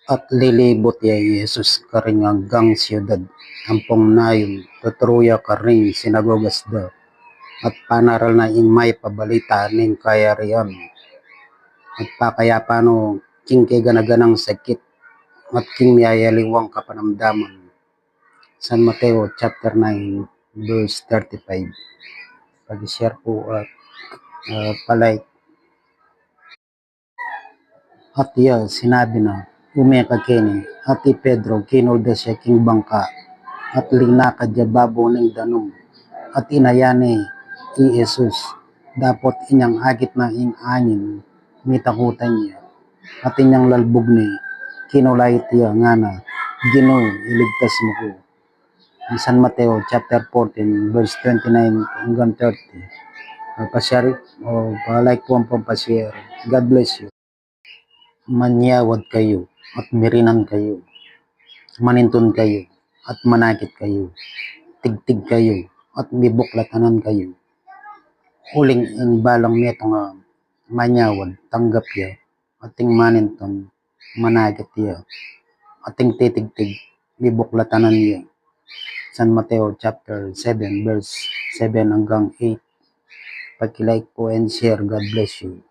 At lilibot ya Yesus karing hanggang siyudad, ampong nayon, tutruya karing sinagogas da, at panaral na ing may pabalita ning kayarian. At pakayapano king kay ganaganang sakit, at king miyayaliwang kapanamdaman. San Mateo chapter 9 verse 35. Pag-share po at palike. At iya sinabi na, umeka kini, ati Pedro kinulda siya king bangka, at linakad ya babo ning danum, at inayani i Jesus, dapot inyang agit na ing angin, mitakutan niya, at inyang lalbog ni, kinulay tiya nga na, Ginoo, iligtas mo ko. San Mateo chapter 14 verse 29 hanggang 30. Pa-share o pa-like po ang pampashare. God bless you. Manyawad kayo at mirinan kayo, maninton kayo at manakit kayo, tigtig kayo at mibuklatanan kayo. Huling ing balang neto nga manyawad tanggap ya, ating maninton manakit ya, ating titigtig mibuklatanan ya. San Mateo chapter 7 verse 7 hanggang 8. Pag-like po and share. God bless you.